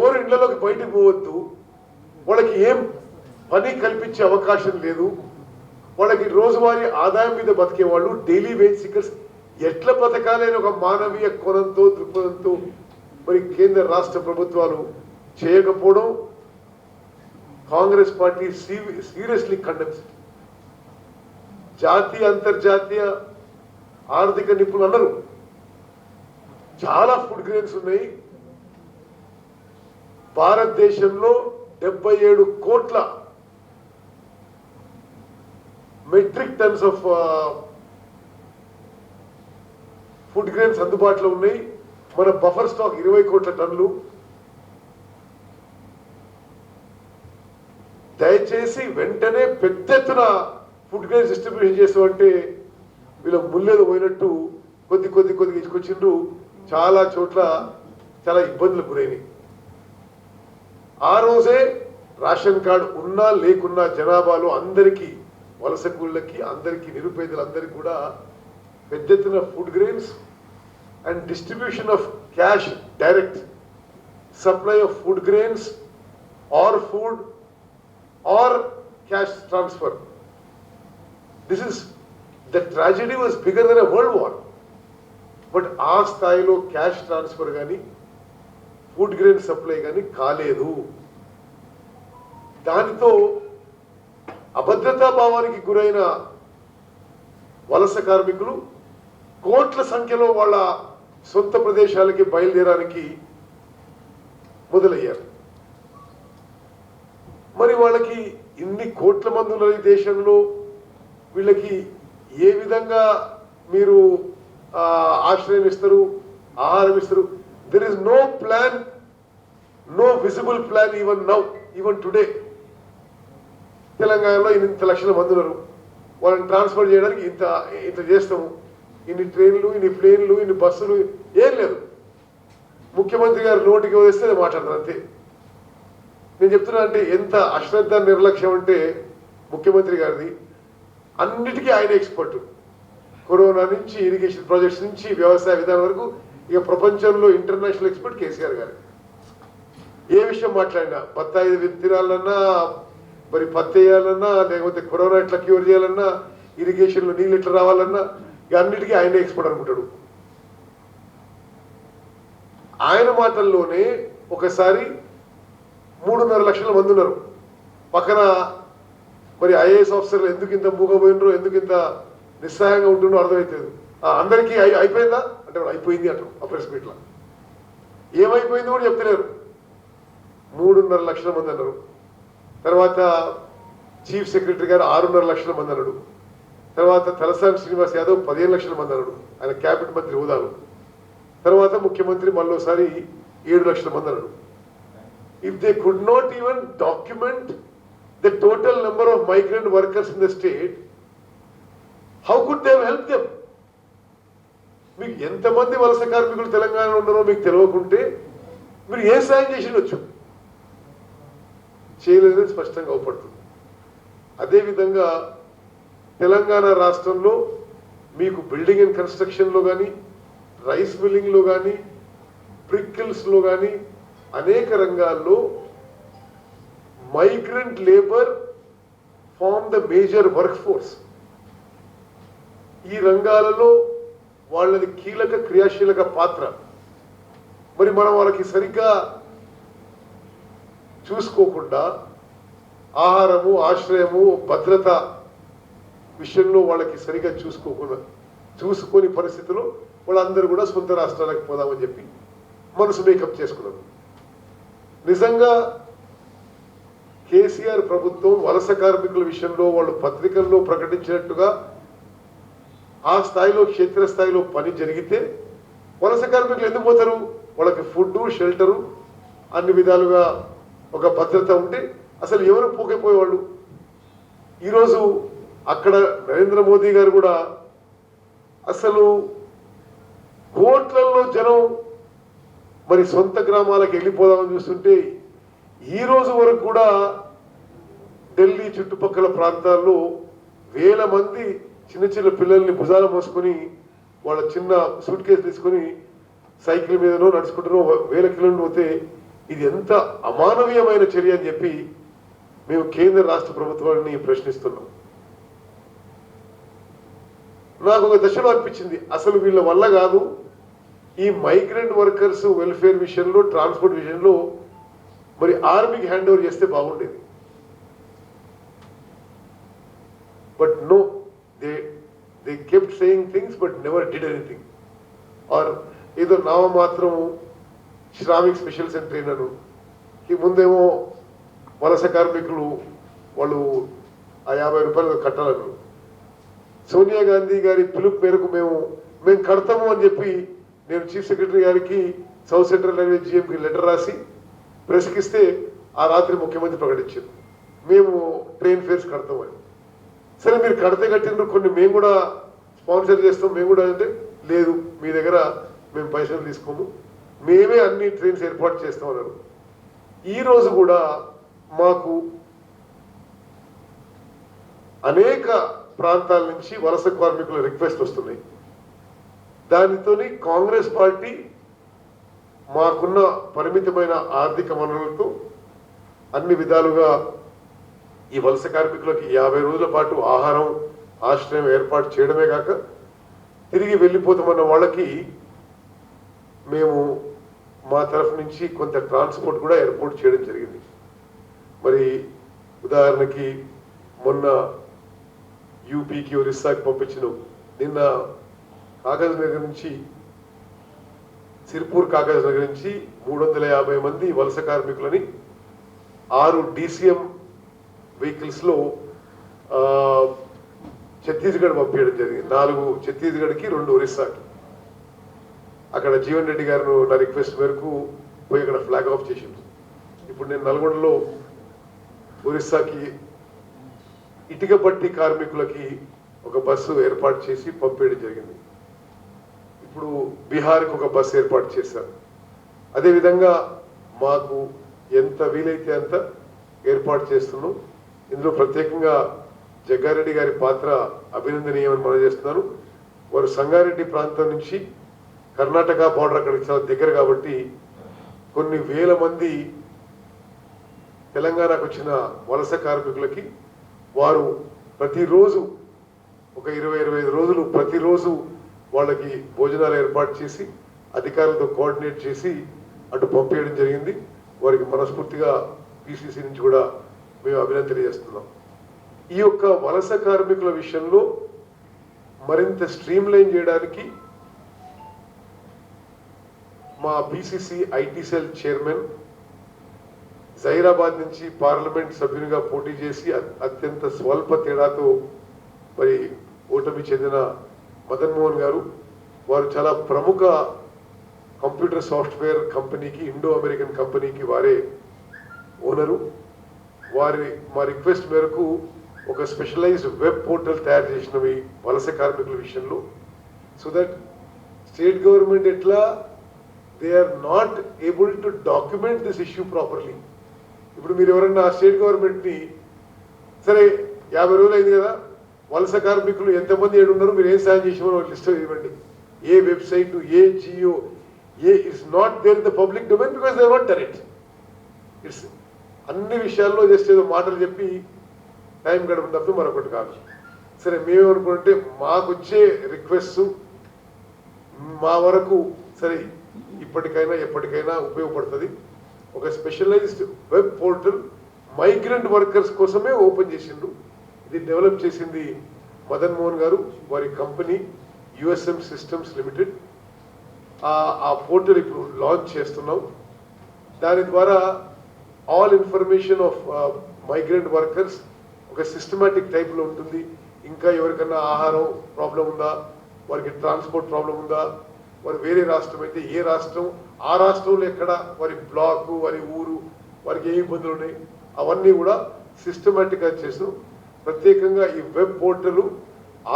ఎవరు ఇళ్లలోకి బయటకు పోవద్దు, వాళ్ళకి ఏం పని కల్పించే అవకాశం లేదు, వాళ్ళకి రోజువారీ ఆదాయం మీద బతికే వాళ్ళు డైలీ వేజ్ సీకర్స్ ఎట్లా బతకాలని ఒక మానవీయ కోణంతో దృక్పథంతో మరి కేంద్ర రాష్ట్ర ప్రభుత్వాలు చేయకపోవడం కాంగ్రెస్ పార్టీ సీరియస్లీ కండెమ్స్. జాతీయ అంతర్జాతీయ ఆర్థిక నిపుణులు అన్నారు చాలా ఫుడ్ గ్రెయిన్స్ ఉన్నాయి, భారతదేశంలో 77 కోట్ల metric tons of food grains అందుబాటులో ఉన్నాయి, మన బఫర్ స్టాక్ 20 కోట్ల టన్నులు. దయచేసి వెంటనే పెద్ద ఎత్తున ఫుడ్ గ్రెయిన్స్ డిస్ట్రిబ్యూషన్ చేస్తామంటే వీళ్ళ ముల్లేదో పోయినట్టు కొద్ది ఇచ్చుకొచ్చిండ్రు. చాలా చోట్ల చాలా ఇబ్బందులకు గురైనవి. ఆ రోజే రేషన్ కార్డు ఉన్నా లేకున్నా జనాభాలో అందరికీ వలస కూళ్ళకి అందరికీ నిరుపేదలందరికీ కూడా పెద్ద ఎత్తున food grains and distribution of cash direct supply of food grains or food or cash transfer. This is the tragedy was bigger than a world war. But ఆ స్థాయిలో క్యాష్ ట్రాన్స్ఫర్ కానీ ఫుడ్ గ్రెయిన్ సప్లై కానీ కాలేదు. దానితో అభద్రతా భావానికి గురైన వలస కార్మికులు కోట్ల సంఖ్యలో వాళ్ళ సొంత ప్రదేశాలకి బయలుదేరడానికి మొదలయ్యారు. మరి వాళ్ళకి ఇన్ని కోట్ల మంది ఉన్న ఈ దేశంలో వీళ్ళకి ఏ విధంగా మీరు ఆశ్రయం ఇస్తారు, ఆహారం ఇస్తారు? There is no plan, no visible plan even now, even today. తెలంగాణలో ఇంత లక్షల మంది ఉన్నారు, వాళ్ళని ట్రాన్స్ఫర్ చేయడానికి ఇంత చేస్తాము, ఇన్ని ట్రైన్లు, ఇన్ని ప్లేన్లు, ఇన్ని బస్సులు, ఏం లేదు. ముఖ్యమంత్రి గారు నోటికి వదిలేస్తే మాట్లాడతారు అంతే. నేను చెప్తున్నా అంటే ఎంత అశ్రద్ధ నిర్లక్ష్యం అంటే ముఖ్యమంత్రి గారిది. అన్నిటికీ ఆయన ఎక్స్పర్ట్. కరోనా నుంచి ఇరిగేషన్ ప్రాజెక్ట్స్ నుంచి వ్యవసాయ విధానం వరకు ఇక ప్రపంచంలో ఇంటర్నేషనల్ ఎక్స్పర్ట్ కేసీఆర్ గారు. ఏ విషయం మాట్లాడినా, బత్తాయి విత్తనాలన్నా, మరి పత్తి వేయాలన్నా, లేకపోతే కరోనా ఎట్లా క్యూర్ చేయాలన్నా, ఇరిగేషన్లో నీళ్ళు ఎట్లా రావాలన్నా, ఇక అన్నిటికీ ఆయనే ఎక్స్పర్ట్ అనుకుంటాడు. ఆయన మాటల్లోనే ఒకసారి 3.5 లక్షల మంది ఉన్నారు. పక్కన మరి ఐఏఎస్ ఆఫీసర్లు ఎందుకు ఇంత మూగపోయినరో, ఎందుకు ఇంత నిస్సహాయంగా ఉంటుందో అర్థమవుతుంది. అందరికీ అయిపోయిందా అంటే అయిపోయింది అంటారు ఆ ప్రెస్ మీట్లో. ఏమైపోయింది కూడా చెప్తలేరు. 3.5 లక్షల మంది అన్నారు. తర్వాత చీఫ్ సెక్రటరీ గారు 6.5 లక్షల మంది అన్నాడు. తర్వాత తలసాని శ్రీనివాస్ యాదవ్ 15 లక్షల మంది అన్నాడు, ఆయన క్యాబినెట్ మంత్రి హోదాలో. తర్వాత ముఖ్యమంత్రి మళ్ళోసారి 7 లక్షల మంది అన్నాడు. If they could not even document the total number of migrant workers in the state, how could they have helped them? మీకు ఎంతమంది వలస కార్మికులు తెలంగాణలో ఉన్నారో మీకు తెలియకుంటే మీరు ఏ సాయం చేసిండొచ్చు? చేయలేదని స్పష్టంగా అవపడుతుంది. అదేవిధంగా తెలంగాణ రాష్ట్రంలో మీకు బిల్డింగ్ అండ్ కన్స్ట్రక్షన్లో కానీ, రైస్ మిల్లింగ్లో కానీ, బ్రిక్కిల్స్లో కానీ అనేక రంగాల్లో migrant labour form the major work force. ఈ రంగాలలో వాళ్ళది కీలక క్రియాశీలక పాత్ర. మరి మనం వాళ్ళకి సరిగ్గా చూసుకోకుండా ఆహారము, ఆశ్రయము, భద్రత విషయంలో వాళ్ళకి సరిగ్గా చూసుకొని పరిస్థితుల్లో వాళ్ళందరూ కూడా సొంత రాష్ట్రాలకు పోదామని చెప్పి మనసు మేకప్ చేసుకున్నారు. నిజంగా కేసీఆర్ ప్రభుత్వం వలస కార్మికుల విషయంలో వాళ్ళు పత్రికల్లో ప్రకటించినట్టుగా ఆ స్థాయిలో క్షేత్రస్థాయిలో పని జరిగితే వలస కార్మికులు ఎందుకు పోతారు? వాళ్ళకి ఫుడ్, షెల్టరు, అన్ని విధాలుగా ఒక భద్రత ఉంటే అసలు ఎవరు పోకపోయేవాళ్ళు. ఈరోజు అక్కడ నరేంద్ర మోదీ గారు కూడా అసలు కోట్లలో జనం మరి సొంత గ్రామాలకు వెళ్ళిపోదామని చూస్తుంటే ఈ రోజు వరకు కూడా ఢిల్లీ చుట్టుపక్కల ప్రాంతాల్లో వేల మంది చిన్న చిన్న పిల్లల్ని భుజాలు మోసుకొని వాళ్ళ చిన్న సూట్ కేసు తీసుకొని సైకిల్ మీదనో నడుచుకుంటున్నో వేల కిలోమీటర్లు పోతే ఇది ఎంత అమానవీయమైన చర్య అని చెప్పి మేము కేంద్ర రాష్ట్ర ప్రభుత్వాన్ని ప్రశ్నిస్తున్నాం. నాకు ఒక దశలో అనిపించింది, అసలు వీళ్ళ వల్ల కాదు, ఈ మైగ్రెంట్ వర్కర్స్ వెల్ఫేర్ విషయంలో, ట్రాన్స్పోర్ట్ విషయంలో మరి ఆర్మీకి హ్యాండ్ ఓవర్ చేస్తే బాగుండేది. But no, they kept saying things but never did anything. Or ఏదో నామమాత్రము శ్రామిక్ స్పెషల్ సెంటర్ అయినాను, ఈ ముందేమో వలస కార్మికులు వాళ్ళు ఆ 50 రూపాయలు కట్టాలన్నారు. సోనియా గాంధీ గారి పిలుపు మేరకు మేము కడతాము అని చెప్పి నేను చీఫ్ సెక్రటరీ గారికి సౌత్ సెంట్రల్ రైల్వే జీఎంకి లెటర్ రాసి ప్రెస్కిస్తే ఆ రాత్రి ముఖ్యమంత్రి ప్రకటించారు మేము ట్రైన్ ఫేర్స్ కడతామని. సరే మీరు కడితే కట్టినారు, కొన్ని మేము కూడా స్పాన్సర్ చేస్తాం, మేము కూడా అంటే లేదు మీ దగ్గర మేము పైసలు తీసుకోము, మేమే అన్ని ట్రైన్స్ ఏర్పాటు చేస్తామన్నారు. ఈరోజు కూడా మాకు అనేక ప్రాంతాల నుంచి వలస కార్మికుల రిక్వెస్ట్ వస్తున్నాయి. దానితో కాంగ్రెస్ పార్టీ మాకున్న పరిమితమైన ఆర్థిక వనరులతో అన్ని విధాలుగా ఈ వలస కార్మికులకి 50 రోజుల పాటు ఆహారం, ఆశ్రయం ఏర్పాటు చేయడమే కాక తిరిగి వెళ్ళిపోతామన్న వాళ్ళకి మేము మా తరఫు నుంచి కొంత ట్రాన్స్పోర్ట్ కూడా ఏర్పాటు చేయడం జరిగింది. మరి ఉదాహరణకి మొన్న యూపీకి, ఒరిస్సాకి పంపించినాం. నిన్న కాగజ్ నగర్ నుంచి, సిర్పూర్ కాగజ్ నగర్ నుంచి 350 మంది వలస కార్మికులని 6 DCM వెహికల్స్లో ఛత్తీస్గఢ్ పంపించడం జరిగింది. 4 ఛత్తీస్గఢ్కి, 2 ఒరిస్సాకి. అక్కడ జీవన్ రెడ్డి గారు నా రిక్వెస్ట్ మేరకు పోయి అక్కడ ఫ్లాగ్ ఆఫ్ చేసింది. ఇప్పుడు నేను నల్గొండలో ఒరిస్సాకి ఇటుక పట్టి కార్మికులకి ఒక బస్సు ఏర్పాటు చేసి పంపేయడం జరిగింది. ఇప్పుడు బీహార్కి ఒక బస్సు ఏర్పాటు చేశారు. అదేవిధంగా మాకు ఎంత వీలైతే అంత ఏర్పాటు చేస్తున్నాం. ఇందులో ప్రత్యేకంగా జగ్గారెడ్డి గారి పాత్ర అభినందనీయమని మనం చేస్తున్నాను. వారు సంగారెడ్డి ప్రాంతం నుంచి కర్ణాటక బార్డర్ అక్కడికి చాలా దగ్గర కాబట్టి కొన్ని వేల మంది తెలంగాణకు వచ్చిన వలస కార్మికులకి వారు ప్రతిరోజు ఒక 20-25 రోజులు ప్రతిరోజు వాళ్ళకి భోజనాలు ఏర్పాటు చేసి అధికారులతో కోఆర్డినేట్ చేసి అటు పంపించడం జరిగింది. వారికి మనస్ఫూర్తిగా పిసిసి నుంచి కూడా మేము అభినందన చేస్తున్నాం. ఈ యొక్క వలస కార్మికుల విషయంలో మరింత స్ట్రీమ్ లైన్ చేయడానికి మా PCC IT cell chairman Zaheerabad నుంచి పార్లమెంట్ సభ్యునిగా పోటీ చేసి అత్యంత స్వల్ప తేడాతో మరి ఓటమి చెందిన మదన్ మోహన్ గారు, వారు చాలా ప్రముఖ కంప్యూటర్ సాఫ్ట్వేర్ కంపెనీకి, ఇండో అమెరికన్ కంపెనీకి వారే ఓనరు. మా రిక్వెస్ట్ మేరకు ఒక స్పెషలైజ్డ్ వెబ్ పోర్టల్ తయారు చేసినవి వలస కార్మికుల విషయంలో. సో దట్ స్టేట్ గవర్నమెంట్ ఎట్లా they are not able to document this issue properly. ఇప్పుడు మీరు ఎవరన్నా స్టేట్ గవర్నమెంట్ని సరే 50 రోజులు అయింది కదా, వలస కార్మికులు ఎంతమంది ఏడున్నారు, మీరు ఏం సాయం చేసామో లిస్ట్ ఇవ్వండి. ఏ వెబ్సైట్, ఏ GO, it's not there in the public domain because they not done it. It's అన్ని విషయాల్లో జస్ట్ ఏదో మాటలు చెప్పి టైం గడపడం తప్ప మరొకటి కాదు. సరే మేమేమనుకుంటే మాకు వచ్చే రిక్వెస్ట్ మా వరకు సరే ఇప్పటికైనా ఎప్పటికైనా ఉపయోగపడుతుంది. ఒక specialised web portal migrant workers కోసమే ఓపెన్ చేసిండు. ఇది డెవలప్ చేసింది మదన్ మోహన్ గారు, వారి కంపెనీ యుఎస్ఎం సిస్టమ్స్ లిమిటెడ్. ఆ పోర్టల్ ఇప్పుడు లాంచ్ చేస్తున్నాం. దాని ద్వారా all information of migrant workers ఒక సిస్టమాటిక్ టైప్లో ఉంటుంది. ఇంకా ఎవరికన్నా ఆహారం ప్రాబ్లం ఉందా, వారికి ట్రాన్స్పోర్ట్ ప్రాబ్లం ఉందా, వారు వేరే రాష్ట్రం అయితే ఏ రాష్ట్రం, ఆ రాష్ట్రంలో ఎక్కడ, వారి బ్లాకు, వారి ఊరు, వారికి ఏ ఇబ్బందులు ఉన్నాయి, అవన్నీ కూడా సిస్టమాటిక్గా చేసాం. ప్రత్యేకంగా ఈ వెబ్ పోర్టల్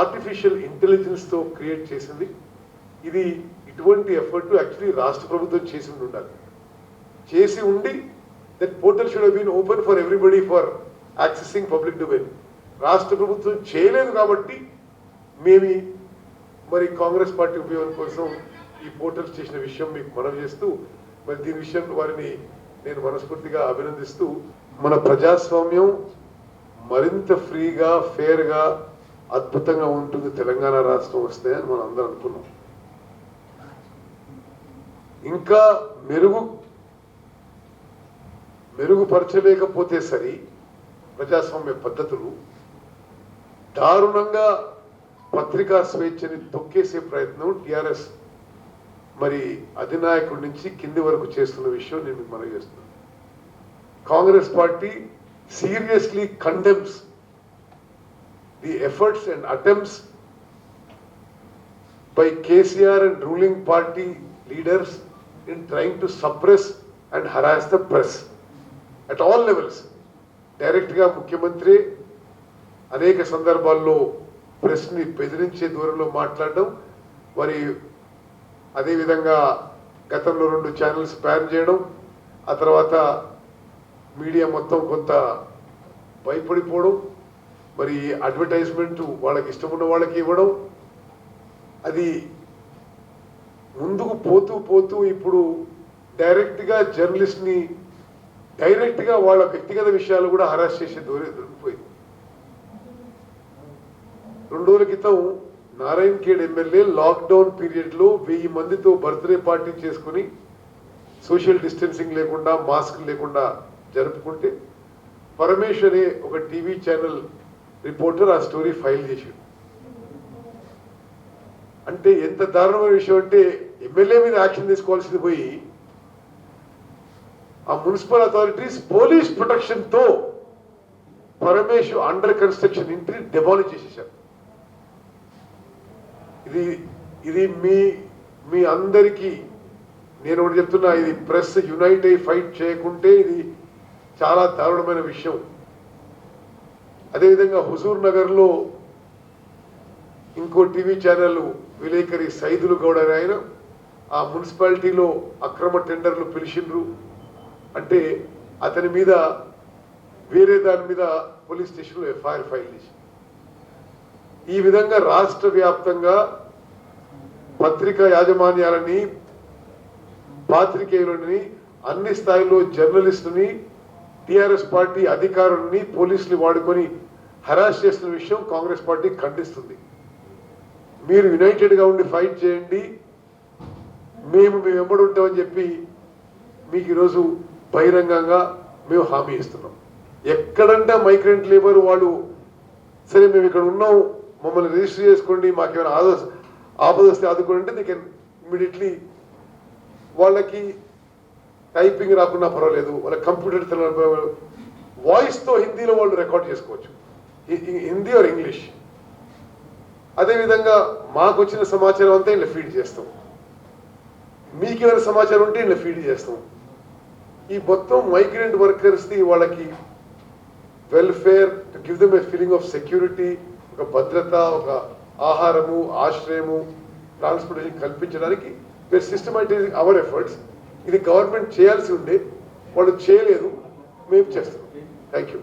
ఆర్టిఫిషియల్ ఇంటెలిజెన్స్తో క్రియేట్ చేసింది. ఇది ఇటువంటి ఎఫర్ట్ యాక్చువల్లీ రాష్ట్ర ప్రభుత్వం చేసి ఉండాలి. చేసి ఉండి that portal should have been open for everybody for accessing public domain. రాష్ట్ర ప్రభుత్వం చేయలేదు కాబట్టి మేము మరి కాంగ్రెస్ పార్టీ ఉపయోగం కోసం ఈ పోర్టల్స్ చేసిన విషయం మీకు మనం చేస్తూ మరి దీని విషయంలో వారిని నేను మనస్ఫూర్తిగా అభినందిస్తూ మన ప్రజాస్వామ్యం మరింత ఫ్రీగా ఫేర్గా అద్భుతంగా ఉంటుంది తెలంగాణ రాష్ట్రం వస్తే అని మనం అందరం అనుకున్నాం. ఇంకా మెరుగుపరచలేకపోతే సరి ప్రజాస్వామ్య పద్ధతులు దారుణంగా పత్రికా స్వేచ్ఛని తొక్కేసే ప్రయత్నం టిఆర్ఎస్ మరి అధినాయకుడి నుంచి కింది వరకు చేస్తున్న విషయం నేను మీకు మనవి చేస్తున్నాను. Congress party seriously condemns the efforts and attempts by KCR and ruling party leaders in trying to suppress and harass the press at all levels. Direct ga mukhyamantri అనేక సందర్భాల్లో ప్రెస్ ని బెదిరించే దూరంలో మాట్లాడడం, మరి అదే విధంగా గతంలో 2 ఛానల్స్ బ్యాన్ చేయడం, ఆ తర్వాత మీడియా మొత్తం కొంత భయపడిపోవడం, మరి అడ్వర్టైజ్మెంట్ వాళ్ళకి ఇష్టమున్న వాళ్ళకి ఇవ్వడం, అది ముందుకు పోతూ పోతూ ఇప్పుడు డైరెక్ట్గా జర్నలిస్ట్ని డైరెక్ట్గా వాళ్ళ వ్యక్తిగత విషయాలు కూడా హరాస్ చేసే దొరికిపోయింది. 2 రోజుల క్రితం నారాయణ్ ఖేడ్ ఎమ్మెల్యే లాక్డౌన్ పీరియడ్లో 1000 మందితో బర్త్డే పార్టీ చేసుకుని సోషల్ డిస్టెన్సింగ్ లేకుండా మాస్క్ లేకుండా జరుపుకుంటే పరమేష్ అనే ఒక టీవీ ఛానల్ రిపోర్టర్ ఆ స్టోరీ ఫైల్ చేశాడు. అంటే ఎంత దారుణమైన విషయం అంటే ఎమ్మెల్యే మీద యాక్షన్ తీసుకోవాల్సింది పోయి ఆ మున్సిపల్ అథారిటీస్ పోలీస్ ప్రొటెక్షన్ తో పరమేష్ అండర్ కన్స్ట్రక్షన్ ఇంటిని డెమాలిష్ చేసేశారు. ఇది మీ అందరికీ నేను ఒకటి చెప్తున్నా, ఇది ప్రెస్ యునైట్ అయి ఫైట్ చేయకుంటే ఇది చాలా దారుణమైన విషయం. అదేవిధంగా హుజూర్ నగర్లో ఇంకో టీవీ ఛానల్ విలేకరి సైదులు గౌడ అని ఆయన ఆ మున్సిపాలిటీలో అక్రమ టెండర్లు పిలిచిండ్రు అంటే అతని మీద వేరే దాని మీద పోలీస్ స్టేషన్లో ఎఫ్ఐఆర్ ఫైల్ చేసి, ఈ విధంగా రాష్ట్ర వ్యాప్తంగా పత్రికా యాజమాన్యాలని పాత్రికేయులని అన్ని స్థాయిలో జర్నలిస్టుని టిఆర్ఎస్ పార్టీ అధికారులని పోలీసులు వాడుకొని హరాస్ చేస్తున్న విషయం కాంగ్రెస్ పార్టీ ఖండిస్తుంది. మీరు యునైటెడ్గా ఉండి ఫైట్ చేయండి, మేము వెంబడి ఉంటామని చెప్పి మీకు ఈరోజు బహిరంగంగా మేము హామీ ఇస్తున్నాం. ఎక్కడంటే మైగ్రెంట్ లేబర్ వాళ్ళు సరే మేము ఇక్కడ ఉన్నాం మమ్మల్ని రిజిస్టర్ చేసుకోండి, మాకేమైనా ఆపద వస్తే ఆదుకోండి, దే కెన్ ఇమీడియట్లీ వాళ్ళకి టైపింగ్ రాకున్నా పర్వాలేదు, వాళ్ళ కంప్యూటర్ వాయిస్తో హిందీలో వాళ్ళు రికార్డ్ చేసుకోవచ్చు, హిందీ ఆర్ ఇంగ్లీష్. అదేవిధంగా మాకు వచ్చిన సమాచారం అంతా ఇలా ఫీడ్ చేస్తాం, మీకు ఏమైనా సమాచారం ఉంటే ఇలా ఫీడ్ చేస్తాం. ఈ మొత్తం మైగ్రెంట్ వర్కర్స్ది వాళ్ళకి welfare, to give them A feeling of security, ఒక భద్రత, ఒక ఆహారము, ఆశ్రయము, ట్రాన్స్పోర్టేషన్ కల్పించడానికి వేర్ సిస్టమైటైజింగ్ అవర్ ఎఫర్ట్స్. ఇది గవర్నమెంట్ చేయాల్సి ఉండే, వాళ్ళు చేయలేదు, మేము చేస్తాం. Thank you.